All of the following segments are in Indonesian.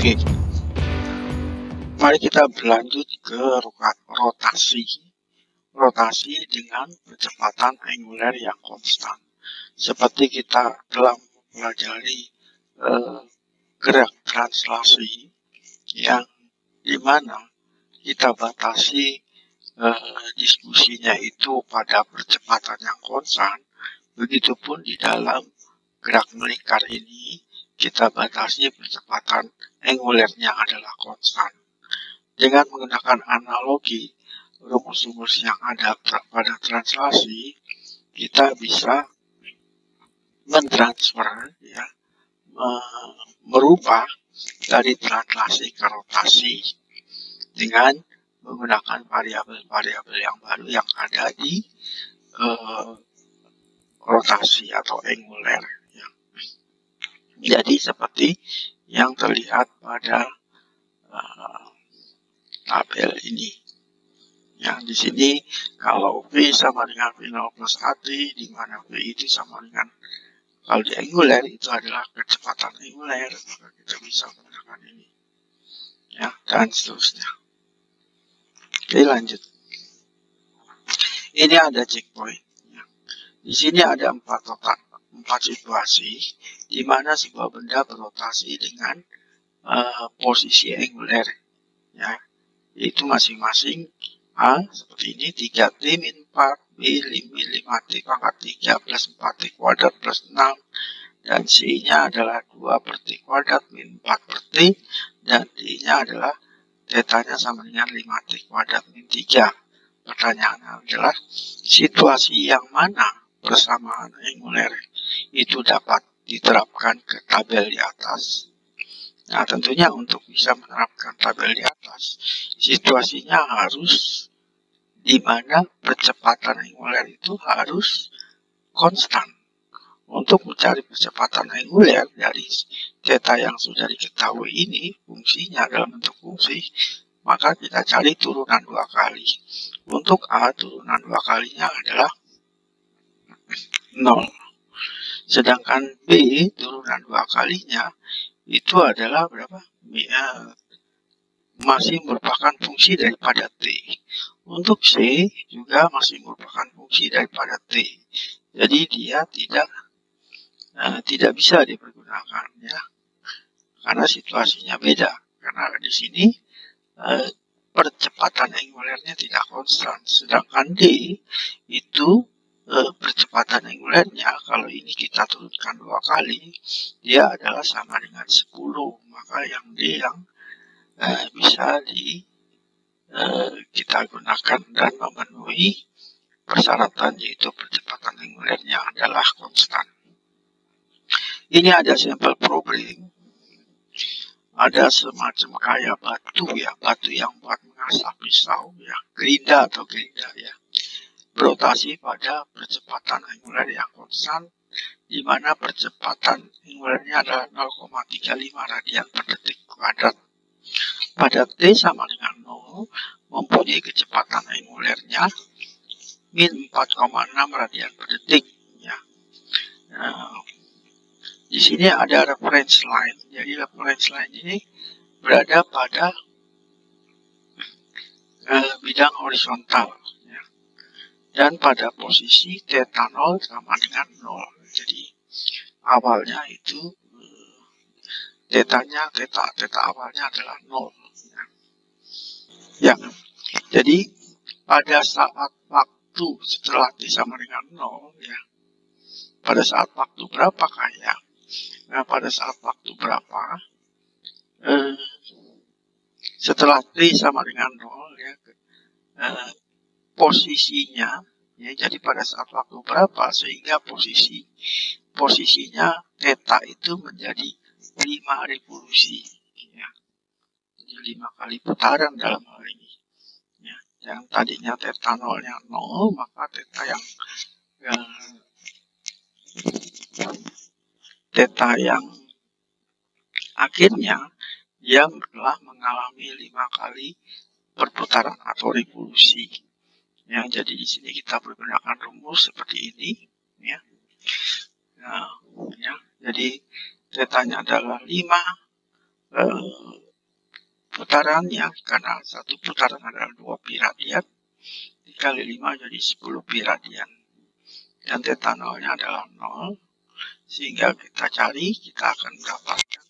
Oke, mari kita berlanjut ke rotasi. Rotasi dengan kecepatan angular yang konstan. Seperti kita telah mempelajari gerak translasi yang dimana kita batasi diskusinya itu pada percepatan yang konstan. Begitupun di dalam gerak melingkar ini kita batasi percepatan angularnya adalah konstan. Dengan menggunakan analogi rumus-rumus yang ada pada translasi, kita bisa mentransfer, ya, merubah dari translasi ke rotasi dengan menggunakan variabel-variabel yang baru yang ada di rotasi atau angular. Ya. Jadi seperti yang terlihat pada tabel ini. Yang di sini kalau V sama dengan V0 plus AT, di mana V itu sama dengan, kalau di angular itu adalah kecepatan angular, maka kita bisa menggunakan ini. Ya, dan seterusnya. Oke, lanjut. Ini ada checkpoint. Ya. Di sini ada 4 situasi, di mana sebuah benda berotasi dengan posisi angular. Ya, itu masing-masing A seperti ini, 3T min 4, B 5T pangkat 3 plus 4T kuadrat plus 6, dan C-nya adalah 2 per T kuadrat min 4 per T, dan D-nya adalah tetanya sama dengan 5T kuadrat min 3. Pertanyaannya adalah, situasi yang mana persamaan angular itu dapat diterapkan ke tabel di atas? Nah, tentunya untuk bisa menerapkan tabel di atas, situasinya harus di mana percepatan angular itu harus konstan. Untuk mencari percepatan angular dari theta yang sudah diketahui ini, fungsinya dalam bentuk fungsi, maka kita cari turunan 2 kali. Untuk A, turunan 2 kalinya adalah 0. Sedangkan B, turunan 2 kalinya itu adalah berapa? Masih merupakan fungsi daripada T. Untuk C juga masih merupakan fungsi daripada T. Jadi dia tidak bisa dipergunakan, ya, karena situasinya beda. Karena di sini percepatan angularnya tidak konstan. Sedangkan D itu percepatan angularnya, kalau ini kita turunkan 2 kali, dia adalah sama dengan 10. Maka yang D yang bisa kita gunakan dan memenuhi persyaratan, yaitu percepatan angularnya adalah konstan. Ini ada sampel problem. Ada semacam kayak batu, ya, batu yang buat mengasah pisau, ya, gerinda atau gerinda, ya, berotasi pada percepatan angular yang konstan, di mana percepatan angularnya adalah 0,35 radian per detik kuadrat. Pada T sama dengan 0, mempunyai kecepatan angularnya min 4,6 radian per detik. Ya. Di sini ada reference line. Jadi reference line ini berada pada bidang horizontal, ya, dan pada posisi theta 0 sama dengan 0. Jadi awalnya itu theta awalnya adalah 0. Ya. Jadi pada saat waktu setelah T sama dengan 0, ya, pada saat waktu berapa kayak? Nah, pada saat waktu berapa setelah T sama dengan 0, ya, posisinya, ya, jadi pada saat waktu berapa sehingga posisinya theta itu menjadi 5 revolusi, ya. Jadi 5 kali putaran dalam hal ini, ya. Yang tadinya theta 0-nya 0, maka theta yang akhirnya dia telah mengalami 5 kali perputaran atau revolusi. Ya, jadi di sini kita menggunakan rumus seperti ini, ya. Nah, ya, jadi tetanya adalah 5 putarannya, karena satu putaran adalah 2 pi radian, dikali 5 jadi 10 pi radian. Dan theta nolnya adalah 0, sehingga kita akan mendapatkan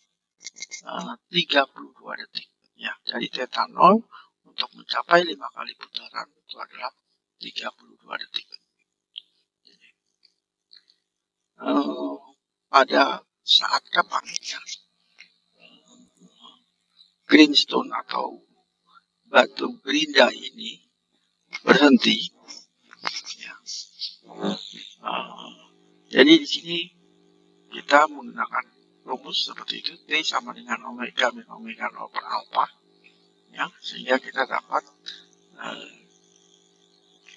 32 detik. Ya, jadi theta 0 untuk mencapai 5 kali putaran itu adalah 32 detik. Pada saat kapan ya, greenstone atau batu gerinda ini berhenti ya. Jadi di sini kita menggunakan rumus seperti itu, T sama dengan omega min omega 0 per alpha ya, sehingga kita dapat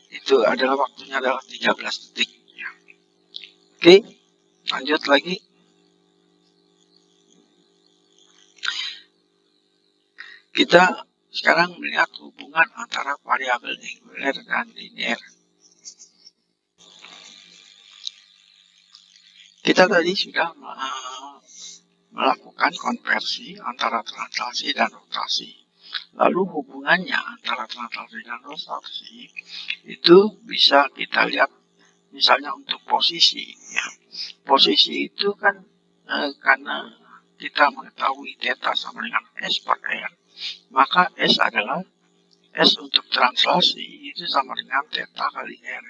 itu adalah waktunya adalah 13 detik ya. Oke, lanjut lagi. Kita sekarang melihat hubungan antara variabel angular dan linear. Kita tadi sudah melakukan konversi antara translasi dan rotasi. Lalu hubungannya antara translasi dan rotasi itu bisa kita lihat misalnya untuk posisi ya. Posisi itu kan karena kita mengetahui theta sama dengan S per R, maka S adalah S untuk translasi itu sama dengan theta kali R.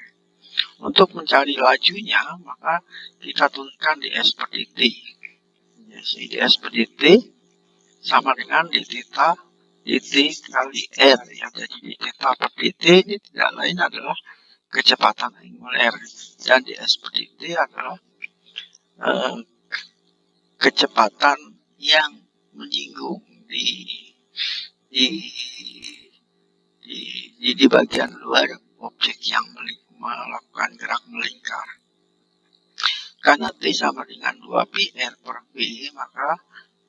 Untuk mencari lajunya, maka kita tuliskan di S per dt. Jadi di S per dt sama dengan d theta dt kali R. Ya, jadi d theta per dt ini tidak lain adalah kecepatan angular, dan di S per dt adalah kecepatan yang menyinggung di bagian luar objek yang melakukan gerak melingkar. Karena T sama dengan 2 pi R per V, maka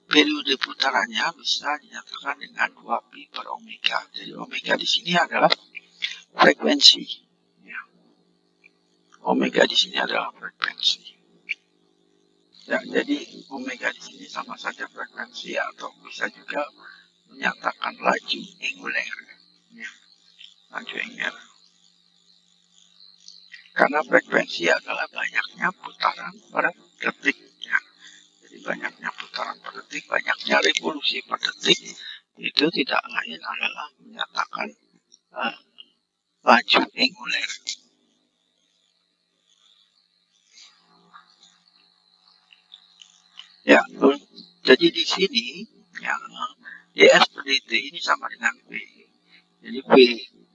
periode putarannya bisa dinyatakan dengan 2 pi per omega. Jadi omega di sini adalah frekuensi. Ya. Omega di sini adalah frekuensi. Ya, jadi omega di sini sama saja frekuensi, atau bisa juga menyatakan laju angular. Ya. Laju angular. Karena frekuensi adalah banyaknya putaran per detik. Ya. Jadi banyaknya putaran per detik, banyaknya revolusi per detik, itu tidak lain adalah menyatakan laju angular. Ya, jadi di sini ya, ds per dt ini sama dengan V. Jadi V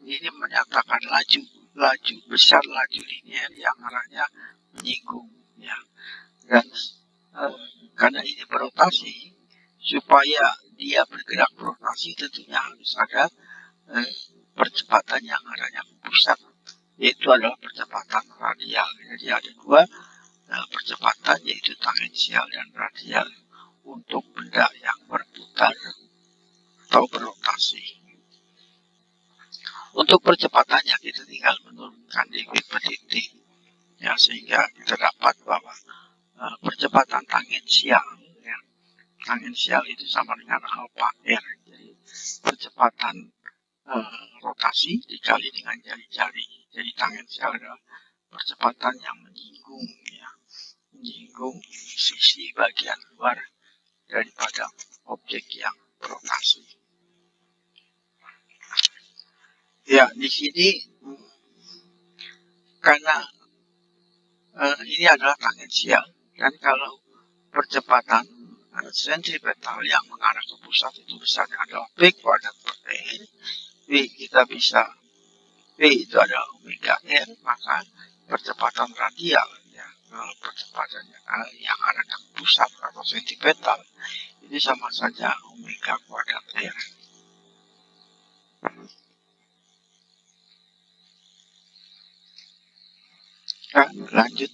ini menyatakan laju besar, laju linear yang arahnya menyinggung ya. Dan karena ini berotasi, supaya dia bergerak berotasi tentunya harus ada percepatan yang arahnya ke pusat, yaitu adalah percepatan radial. Jadi ada dua percepatan, yaitu tangensial dan radial untuk benda yang berputar atau berotasi. Untuk percepatannya kita tinggal menurunkan dv per dt ya, sehingga kita dapat bahwa percepatan tangensial ya, tangensial itu sama dengan alpha r. Jadi percepatan rotasi dikali dengan jari-jari. Jadi tangensial adalah percepatan yang menyinggung ya, menyinggung sisi bagian luar daripada objek yang berotasi. Ya, di sini karena ini adalah tangensial, dan kalau percepatan sentripetal yang mengarah ke pusat itu besarnya adalah V kuadrat per R. V kita bisa, V itu adalah omega R, maka percepatan radial ya, kalau percepatannya yang arahnya ke pusat atau sentripetal ini sama saja omega kuadrat R. Nah, lanjut.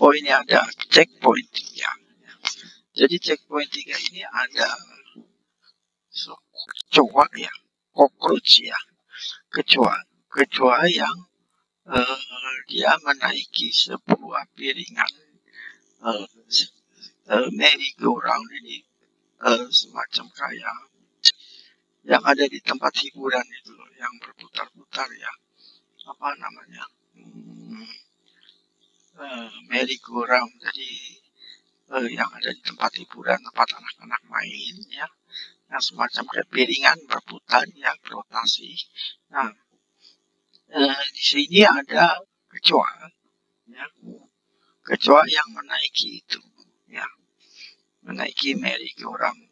Oh, ini ada checkpoint 3. Jadi checkpoint 3 ini ada kecoa ya, cockroach ya, kecoa yang dia menaiki sebuah piringan merry-go-round ini semacam kayak yang ada di tempat hiburan itu loh, yang berputar-putar ya, apa namanya, merry-go-round. Jadi yang ada di tempat hiburan, tempat anak-anak main ya, yang semacam kayak piringan berputar ya, berotasi. Nah, di sini ada kecoa ya, kecoa yang menaiki itu ya, menaiki merry-go-round.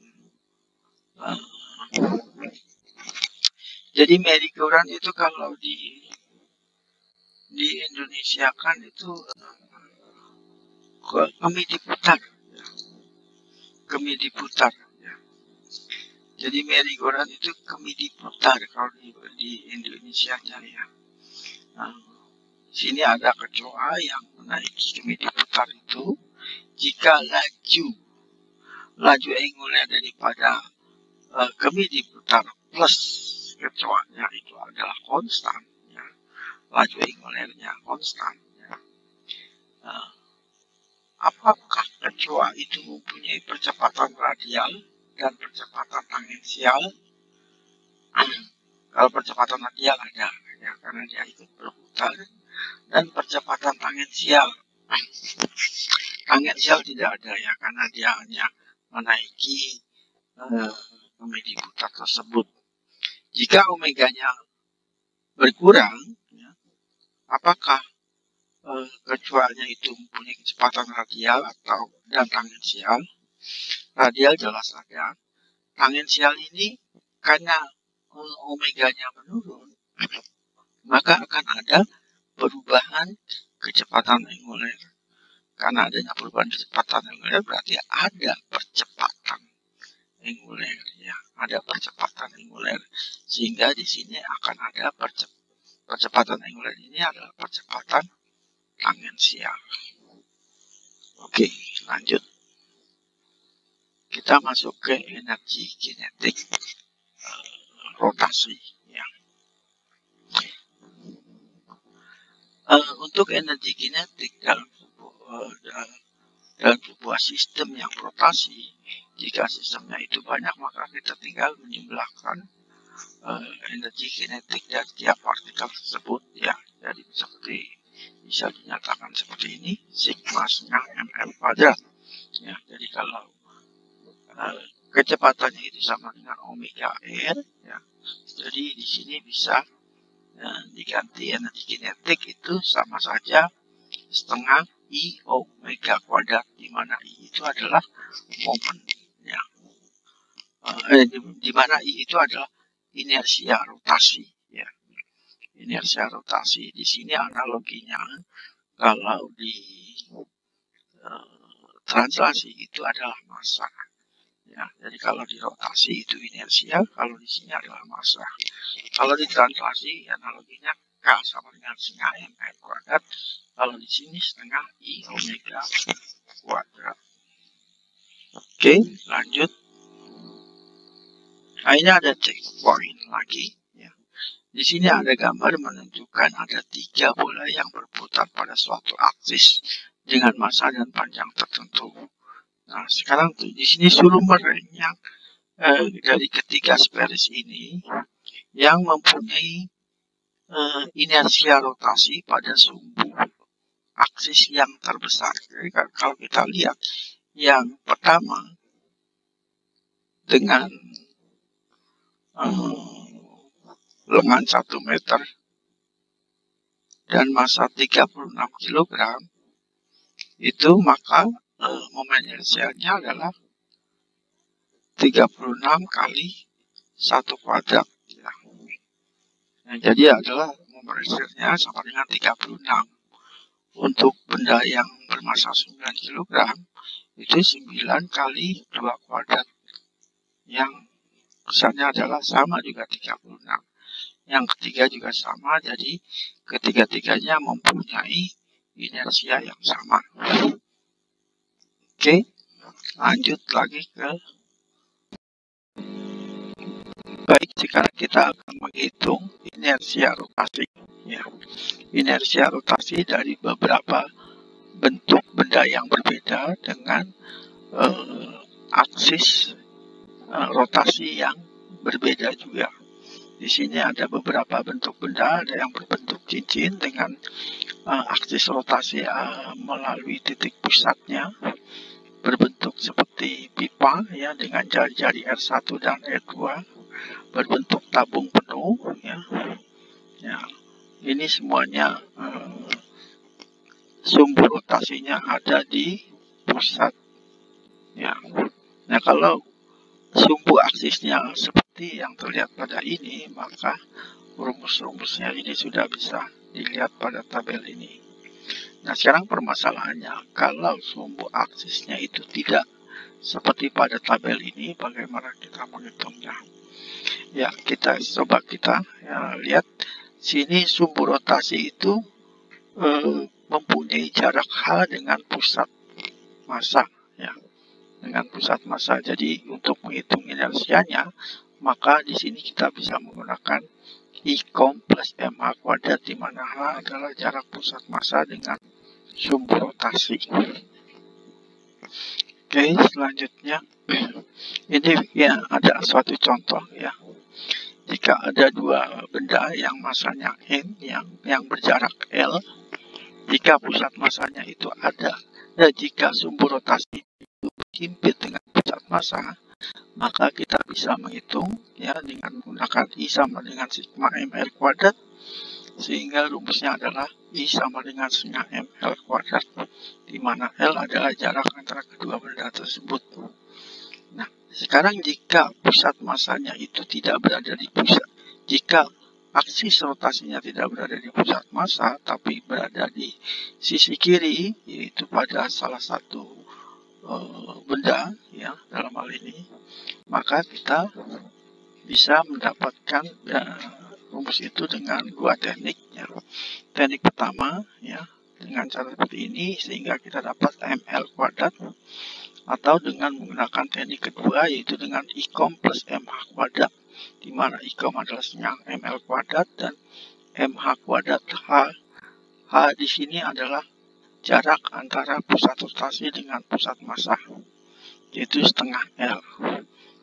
Jadi merry-go-round itu kalau di Indonesia kan itu kemudi putar ya. Kemudi putar ya. Jadi merry-go-round itu kemudi putar kalau di Indonesia ya. Nah, sini ada kecoa yang menaiki kemudi putar itu. Jika laju angular daripada kemudi putar plus kecoanya itu adalah konstan ya. Laju angularnya konstan ya. Apakah kecoa itu mempunyai percepatan radial dan percepatan tangensial? Kalau percepatan radial ada ya, karena dia ikut berputar, dan percepatan tangensial tidak ada ya, karena dia hanya menaiki kemudi putar tersebut. Jika omeganya berkurang ya, apakah kecoanya itu mempunyai kecepatan radial atau dan tangensial? Radial jelas ada. Tangensial ini karena omeganya menurun, maka akan ada perubahan kecepatan angular. Karena adanya perubahan kecepatan angular berarti ada percepatan angular ya, ada percepatan angular, sehingga di sini akan ada percepatan angular ini adalah percepatan tangensial. Oke, lanjut. Kita masuk ke energi kinetik rotasi ya. Untuk energi kinetik dalam sebuah sistem yang rotasi, jika sistemnya itu banyak, maka kita tinggal menjumlahkan energi kinetik dari tiap partikel tersebut ya. Jadi seperti bisa dinyatakan seperti ini, sigma mm kuadrat ya. Jadi kalau kecepatannya itu sama dengan omega r ya, jadi di sini bisa diganti energi kinetik itu sama saja setengah I omega kuadrat, di mana I itu adalah momen ya, di mana I itu adalah inersia rotasi ya. Inersia rotasi di sini analoginya kalau di translasi itu adalah massa ya. Jadi kalau di rotasi itu inersia, kalau di sini adalah massa. Kalau di translasi analoginya K sama dengan setengah mr kuadrat, kalau di sini setengah I omega kuadrat. Oke, lanjut. Nah, ini ada checkpoint lagi ya. Di sini ada gambar menunjukkan ada 3 bola yang berputar pada suatu aksis dengan massa dan panjang tertentu. Nah, sekarang tuh di sini suruh mereng yang dari ketiga sferis ini yang mempunyai inersia rotasi pada sumbu aksis yang terbesar. Jadi kalau kita lihat yang pertama dengan lengan 1 meter dan massa 36 kg itu, maka momen inersialnya adalah 36 kali 1 kuadrat ya. Nah, jadi adalah momen inersialnya sama dengan 36. Untuk benda yang bermassa 9 kg itu 9 kali 2 kuadrat yang besarnya adalah sama juga 36. Yang ketiga juga sama, jadi ketiga-tiganya mempunyai inersia yang sama. Oke, lanjut lagi ke baik. Sekarang kita akan menghitung inersia rotasi ya. Inersia rotasi dari beberapa bentuk benda yang berbeda dengan aksis rotasi yang berbeda juga. Di sini ada beberapa bentuk benda, ada yang berbentuk cincin dengan aksis rotasi melalui titik pusatnya, berbentuk seperti pipa ya dengan jari-jari R1 dan R2, berbentuk tabung penuh ya. Ini semuanya sumbu rotasinya ada di pusat ya. Nah, kalau sumbu aksisnya seperti yang terlihat pada ini, maka rumus-rumusnya ini sudah bisa dilihat pada tabel ini. Nah, sekarang permasalahannya, kalau sumbu aksisnya itu tidak seperti pada tabel ini, bagaimana kita menghitungnya? Ya, kita lihat sini sumbu rotasi itu mempunyai jarak H dengan pusat massa ya. Dengan pusat massa. Jadi untuk menghitung inersianya, maka di sini kita bisa menggunakan I-com plus MH kuadrat, di mana H adalah jarak pusat massa dengan sumbu rotasi. Oke, selanjutnya ini ya ada suatu contoh ya. Jika ada dua benda yang massanya M yang berjarak L, jika pusat massanya itu ada, dan jika sumbu rotasi itu berhimpit dengan pusat massa, maka kita bisa menghitung ya dengan menggunakan I sama dengan sigma ml kuadrat, sehingga rumusnya adalah I sama dengan sigma ml kuadrat, di mana L adalah jarak antara kedua benda tersebut. Nah, sekarang jika pusat massanya itu tidak berada di pusat, jika aksis rotasinya tidak berada di pusat massa, tapi berada di sisi kiri, yaitu pada salah satu benda ya dalam hal ini, maka kita bisa mendapatkan rumus itu dengan dua teknik ya. Teknik pertama ya dengan cara seperti ini, sehingga kita dapat ml kuadrat, atau dengan menggunakan teknik kedua, yaitu dengan I-com plus MH kuadrat, di mana I-com adalah senyang ml kuadrat dan MH kuadrat H di sini adalah jarak antara pusat rotasi dengan pusat massa, yaitu setengah L,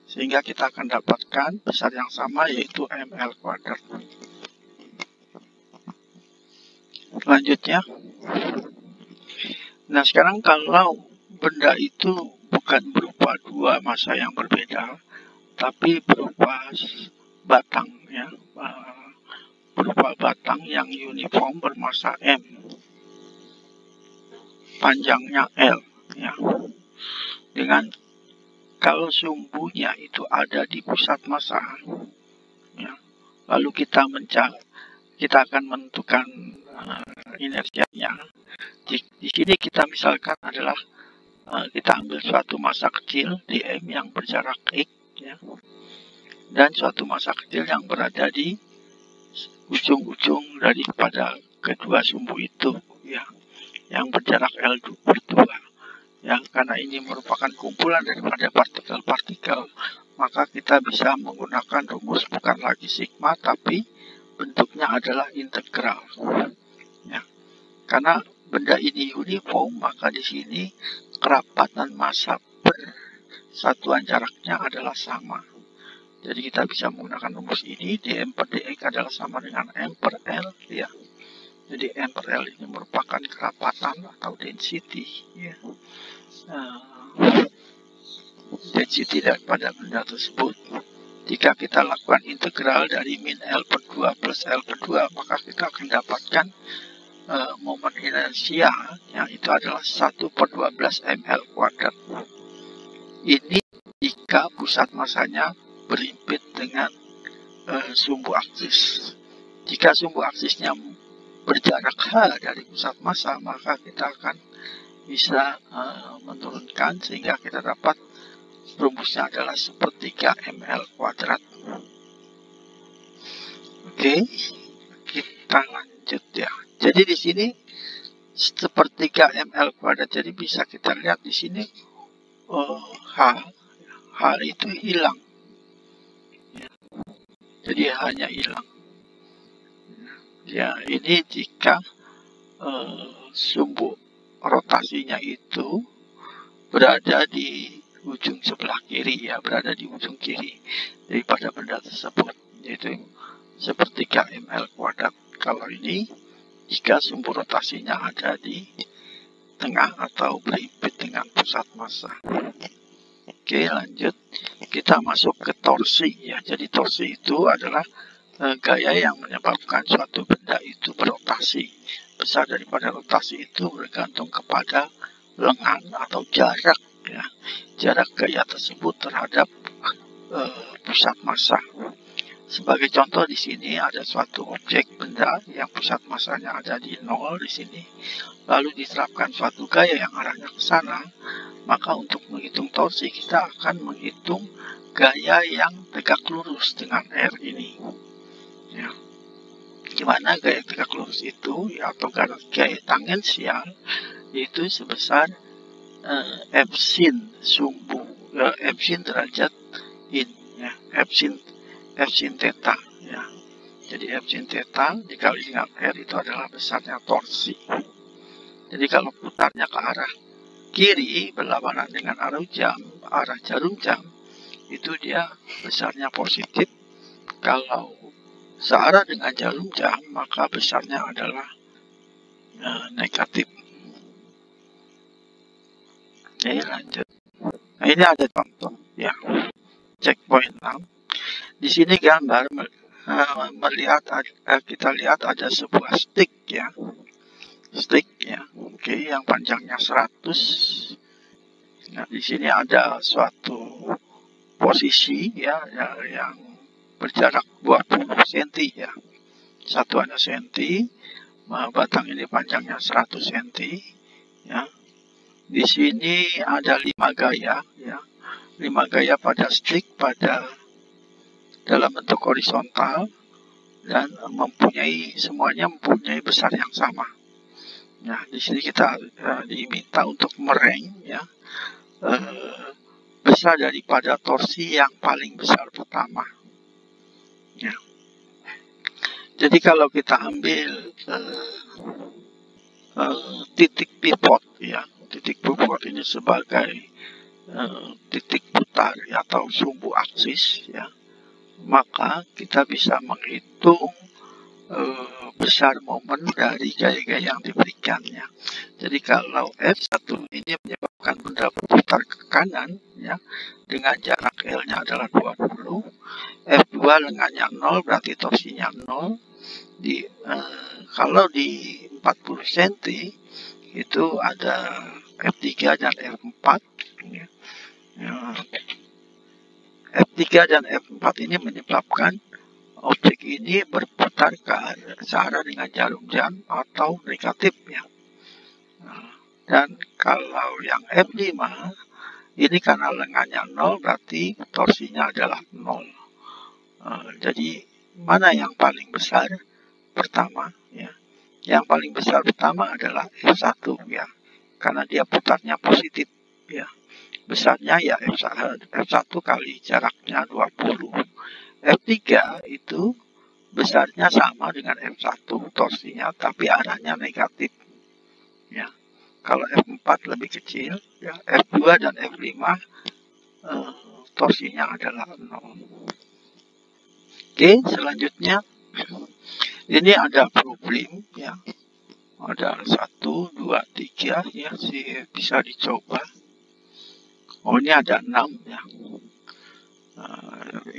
sehingga kita akan dapatkan besar yang sama, yaitu ml kuadrat. Selanjutnya, nah sekarang kalau benda itu bukan berupa dua massa yang berbeda, tapi berupa batang ya, berupa batang yang uniform bermassa M, panjangnya L ya. Dengan kalau sumbunya itu ada di pusat massa ya, lalu kita akan menentukan inersianya. Di sini kita misalkan adalah kita ambil suatu massa kecil dm yang berjarak x ya, dan suatu massa kecil yang berada di ujung-ujung daripada kedua sumbu itu ya, yang berjarak L/2 ya. Karena ini merupakan kumpulan daripada partikel-partikel, maka kita bisa menggunakan rumus bukan lagi sigma, tapi bentuknya adalah integral ya. Karena benda ini uniform, maka di sini kerapatan massa per satuan jaraknya adalah sama. Jadi kita bisa menggunakan rumus ini, dm per dx adalah sama dengan m per l ya. Jadi m per l ini merupakan kerapatan atau density ya. Density daripada benda tersebut. Jika kita lakukan integral dari min L per 2 plus L per 2, maka kita akan dapatkan momen inersia yang itu adalah 1/12 ml kuadrat. Ini jika pusat massanya berhimpit dengan sumbu aksis. Jika sumbu aksisnya berjarak H dari pusat massa, maka kita akan bisa menurunkan, sehingga kita dapat rumusnya adalah 1/3 ml kuadrat. Oke, kita lanjut ya. Jadi di sini 1/3 ml kuadrat. Jadi bisa kita lihat di sini H itu hilang. Ya. Jadi hanya hilang. Ya, ini jika sumbu rotasinya itu berada di ujung sebelah kiri ya, berada di ujung kiri daripada benda tersebut, yaitu sepertiga ml kuadrat. Kalau ini jika sumbu rotasinya ada di tengah atau berhimpit dengan pusat massa. Oke, lanjut kita masuk ke torsi ya. Jadi torsi itu adalah gaya yang menyebabkan suatu benda itu berotasi. Besar daripada rotasi itu bergantung kepada lengan atau jarak ya, jarak gaya tersebut terhadap pusat massa. Sebagai contoh di sini ada suatu objek benda yang pusat massanya ada di 0 di sini, lalu diterapkan suatu gaya yang arahnya ke sana, maka untuk menghitung torsi kita akan menghitung gaya yang tegak lurus dengan R ini. Ya. Gimana gaya tegak lurus itu? Ya, atau gaya tangensial yaitu sebesar F sin sumbu F sin derajat in ya, F sin theta ya. Jadi F sin theta dikali dengan R itu adalah besarnya torsi. Jadi kalau putarnya ke arah kiri berlawanan dengan arah jarum jam, itu dia besarnya positif. Kalau searah dengan jarum jam, maka besarnya adalah negatif. Oke, lanjut. Nah, ini ada contoh ya. Checkpoint 6. Di sini gambar kita lihat ada sebuah stick ya. Stick ya. Oke, yang panjangnya 100. Nah, di sini ada suatu posisi ya yang berjarak 20 cm ya. Satuannya cm. Batang ini panjangnya 100 cm ya. Di sini ada 5 gaya ya. 5 gaya pada stick dalam bentuk horizontal dan semuanya mempunyai besar yang sama. Nah, di sini kita diminta untuk mereng ya besar daripada torsi yang paling besar pertama. Ya. Jadi kalau kita ambil titik pivot ya, titik pivot ini sebagai titik putar ya, atau sumbu aksis ya, maka kita bisa menghitung besar momen dari gaya-gaya yang diberikannya. Jadi kalau F1 ini menyebabkan benda berputar ke kanan ya, dengan jarak L-nya adalah 20, F2 lengannya 0 berarti torsinya 0. Kalau di 40 cm itu ada F3 dan F4 ya. F3 dan F4 ini menyebabkan objek ini berputar searah dengan jarum jam atau negatif ya. Dan kalau yang F5 ini karena lengannya 0 berarti torsinya adalah 0. Jadi mana yang paling besar pertama ya? Yang paling besar pertama adalah F1 ya, karena dia putarnya positif ya. Besarnya ya F1 kali jaraknya 20. F3 itu besarnya sama dengan F1 torsinya, tapi arahnya negatif ya. Kalau F4 lebih kecil ya, F2 dan F5 torsinya adalah 0. Oke, selanjutnya ini ada problem ya. Ada 1, 2, 3 ya, bisa dicoba. Oh, ini ada 6 ya.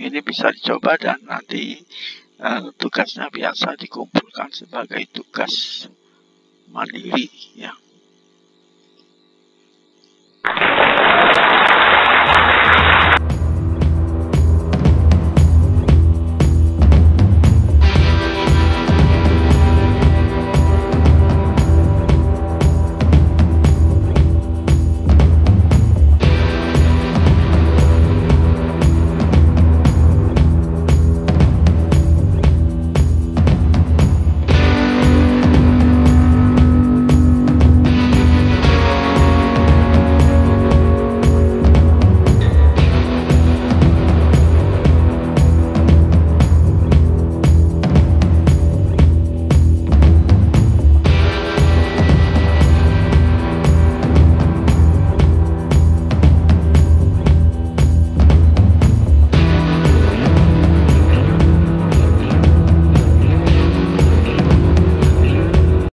Ini bisa dicoba dan nanti tugasnya biasa dikumpulkan sebagai tugas mandiri ya.